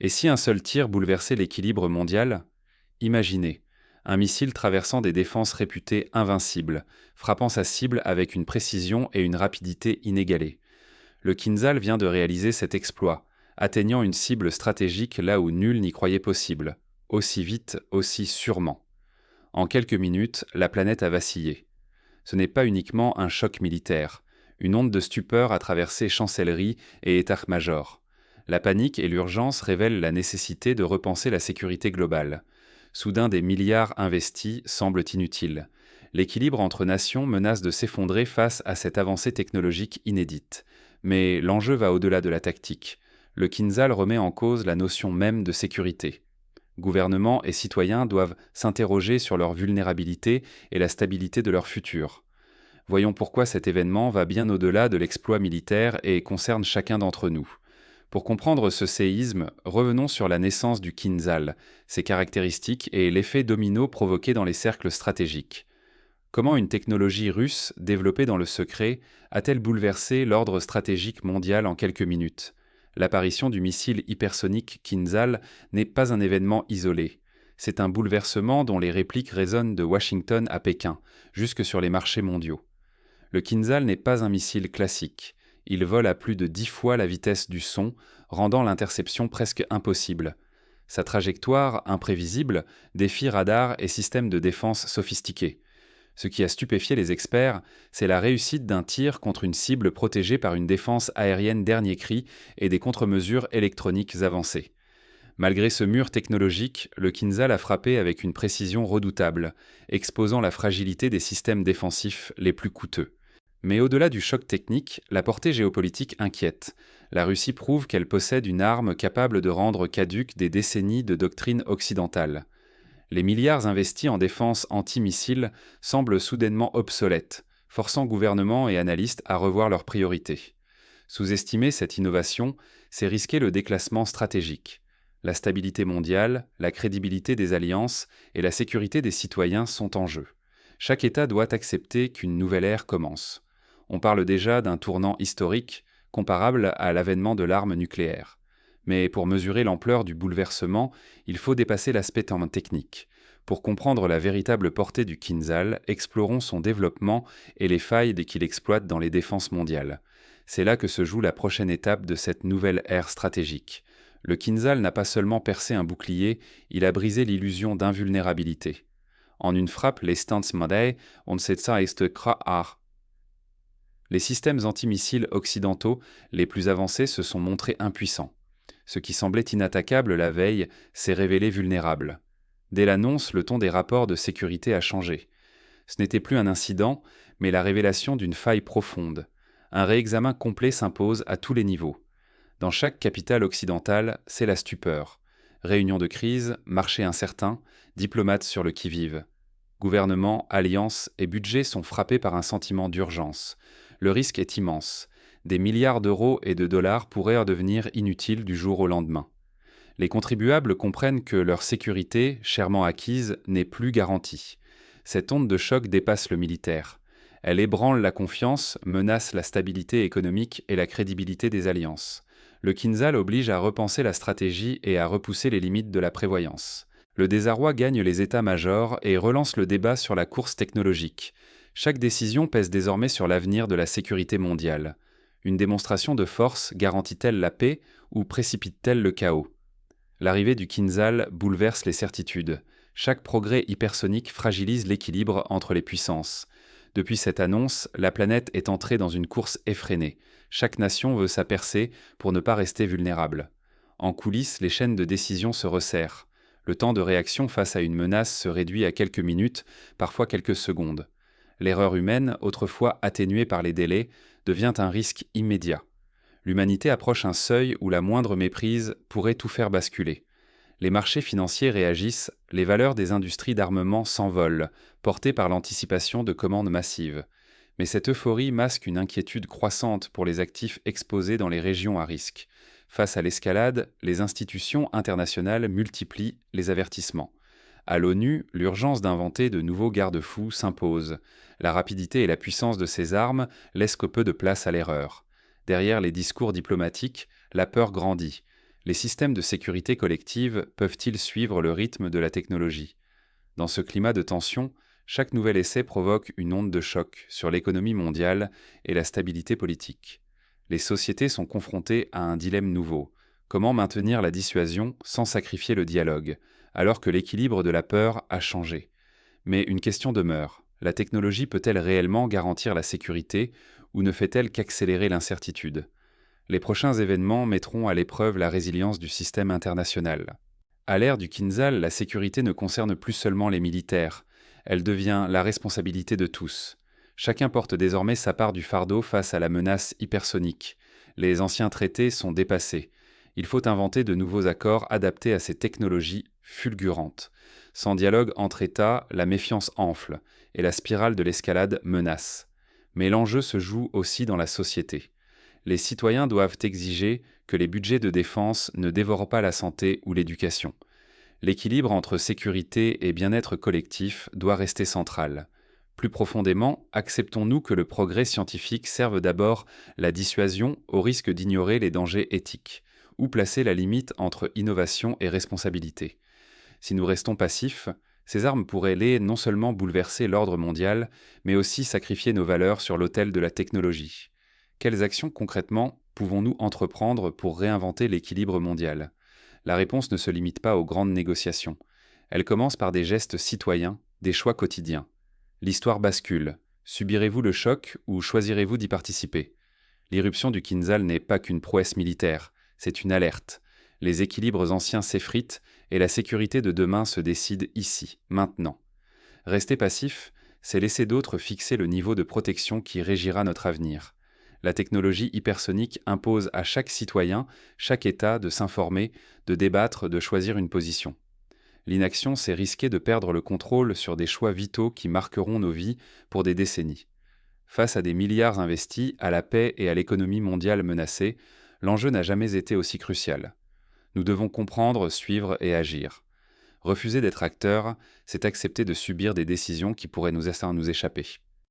Et si un seul tir bouleversait l'équilibre mondial? Imaginez, un missile traversant des défenses réputées invincibles, frappant sa cible avec une précision et une rapidité inégalées. Le Kinzhal vient de réaliser cet exploit, atteignant une cible stratégique là où nul n'y croyait possible, aussi vite, aussi sûrement. En quelques minutes, la planète a vacillé. Ce n'est pas uniquement un choc militaire. Une onde de stupeur a traversé chancellerie et état-major. La panique et l'urgence révèlent la nécessité de repenser la sécurité globale. Soudain, des milliards investis semblent inutiles. L'équilibre entre nations menace de s'effondrer face à cette avancée technologique inédite. Mais l'enjeu va au-delà de la tactique. Le Kinzhal remet en cause la notion même de sécurité. Gouvernements et citoyens doivent s'interroger sur leur vulnérabilité et la stabilité de leur futur. Voyons pourquoi cet événement va bien au-delà de l'exploit militaire et concerne chacun d'entre nous. Pour comprendre ce séisme, revenons sur la naissance du Kinzhal, ses caractéristiques et l'effet domino provoqué dans les cercles stratégiques. Comment une technologie russe, développée dans le secret, a-t-elle bouleversé l'ordre stratégique mondial en quelques minutes? L'apparition du missile hypersonique Kinzhal n'est pas un événement isolé. C'est un bouleversement dont les répliques résonnent de Washington à Pékin, jusque sur les marchés mondiaux. Le Kinzhal n'est pas un missile classique. Il vole à plus de 10 fois la vitesse du son, rendant l'interception presque impossible. Sa trajectoire, imprévisible, défie radars et systèmes de défense sophistiqués. Ce qui a stupéfié les experts, c'est la réussite d'un tir contre une cible protégée par une défense aérienne dernier cri et des contre-mesures électroniques avancées. Malgré ce mur technologique, le Kinzhal a frappé avec une précision redoutable, exposant la fragilité des systèmes défensifs les plus coûteux. Mais au-delà du choc technique, la portée géopolitique inquiète. La Russie prouve qu'elle possède une arme capable de rendre caduques des décennies de doctrine occidentale. Les milliards investis en défense anti-missiles semblent soudainement obsolètes, forçant gouvernements et analystes à revoir leurs priorités. Sous-estimer cette innovation, c'est risquer le déclassement stratégique. La stabilité mondiale, la crédibilité des alliances et la sécurité des citoyens sont en jeu. Chaque État doit accepter qu'une nouvelle ère commence. On parle déjà d'un tournant historique, comparable à l'avènement de l'arme nucléaire. Mais pour mesurer l'ampleur du bouleversement, il faut dépasser l'aspect technique. Pour comprendre la véritable portée du Kinzhal, explorons son développement et les failles qu'il exploite dans les défenses mondiales. C'est là que se joue la prochaine étape de cette nouvelle ère stratégique. Le Kinzhal n'a pas seulement percé un bouclier, il a brisé l'illusion d'invulnérabilité. En une frappe, les Standsmodell und Setzeistekra. Les systèmes antimissiles occidentaux les plus avancés se sont montrés impuissants. Ce qui semblait inattaquable la veille s'est révélé vulnérable. Dès l'annonce, le ton des rapports de sécurité a changé. Ce n'était plus un incident, mais la révélation d'une faille profonde. Un réexamen complet s'impose à tous les niveaux. Dans chaque capitale occidentale, c'est la stupeur. Réunion de crise, marché incertain, diplomates sur le qui-vive. Gouvernements, alliances et budgets sont frappés par un sentiment d'urgence. Le risque est immense. Des milliards d'euros et de dollars pourraient devenir inutiles du jour au lendemain. Les contribuables comprennent que leur sécurité, chèrement acquise, n'est plus garantie. Cette onde de choc dépasse le militaire. Elle ébranle la confiance, menace la stabilité économique et la crédibilité des alliances. Le Kinzhal oblige à repenser la stratégie et à repousser les limites de la prévoyance. Le désarroi gagne les états-majors et relance le débat sur la course technologique. Chaque décision pèse désormais sur l'avenir de la sécurité mondiale. Une démonstration de force garantit-elle la paix ou précipite-t-elle le chaos? L'arrivée du Kinzhal bouleverse les certitudes. Chaque progrès hypersonique fragilise l'équilibre entre les puissances. Depuis cette annonce, la planète est entrée dans une course effrénée. Chaque nation veut sa percée pour ne pas rester vulnérable. En coulisses, les chaînes de décision se resserrent. Le temps de réaction face à une menace se réduit à quelques minutes, parfois quelques secondes. L'erreur humaine, autrefois atténuée par les délais, devient un risque immédiat. L'humanité approche un seuil où la moindre méprise pourrait tout faire basculer. Les marchés financiers réagissent, les valeurs des industries d'armement s'envolent, portées par l'anticipation de commandes massives. Mais cette euphorie masque une inquiétude croissante pour les actifs exposés dans les régions à risque. Face à l'escalade, les institutions internationales multiplient les avertissements. À l'ONU, l'urgence d'inventer de nouveaux garde-fous s'impose. La rapidité et la puissance de ces armes laissent peu de place à l'erreur. Derrière les discours diplomatiques, la peur grandit. Les systèmes de sécurité collective peuvent-ils suivre le rythme de la technologie? Dans ce climat de tension, chaque nouvel essai provoque une onde de choc sur l'économie mondiale et la stabilité politique. Les sociétés sont confrontées à un dilemme nouveau. Comment maintenir la dissuasion sans sacrifier le dialogue, alors que l'équilibre de la peur a changé? Mais une question demeure. La technologie peut-elle réellement garantir la sécurité ou ne fait-elle qu'accélérer l'incertitude? Les prochains événements mettront à l'épreuve la résilience du système international. À l'ère du Kinzhal, la sécurité ne concerne plus seulement les militaires, elle devient la responsabilité de tous. Chacun porte désormais sa part du fardeau face à la menace hypersonique. Les anciens traités sont dépassés. Il faut inventer de nouveaux accords adaptés à ces technologies fulgurantes. Sans dialogue entre États, la méfiance enfle et la spirale de l'escalade menace. Mais l'enjeu se joue aussi dans la société. Les citoyens doivent exiger que les budgets de défense ne dévorent pas la santé ou l'éducation. L'équilibre entre sécurité et bien-être collectif doit rester central. Plus profondément, acceptons-nous que le progrès scientifique serve d'abord la dissuasion au risque d'ignorer les dangers éthiques, ou placer la limite entre innovation et responsabilité. Si nous restons passifs, ces armes pourraient non seulement bouleverser l'ordre mondial, mais aussi sacrifier nos valeurs sur l'autel de la technologie. Quelles actions concrètement pouvons-nous entreprendre pour réinventer l'équilibre mondial? La réponse ne se limite pas aux grandes négociations. Elle commence par des gestes citoyens, des choix quotidiens. L'histoire bascule. Subirez-vous le choc ou choisirez-vous d'y participer? L'irruption du Kinzhal n'est pas qu'une prouesse militaire, c'est une alerte. Les équilibres anciens s'effritent et la sécurité de demain se décide ici, maintenant. Rester passif, c'est laisser d'autres fixer le niveau de protection qui régira notre avenir. La technologie hypersonique impose à chaque citoyen, chaque État de s'informer, de débattre, de choisir une position. L'inaction, c'est risquer de perdre le contrôle sur des choix vitaux qui marqueront nos vies pour des décennies. Face à des milliards investis, à la paix et à l'économie mondiale menacée, l'enjeu n'a jamais été aussi crucial. Nous devons comprendre, suivre et agir. Refuser d'être acteur, c'est accepter de subir des décisions qui pourraient nous échapper.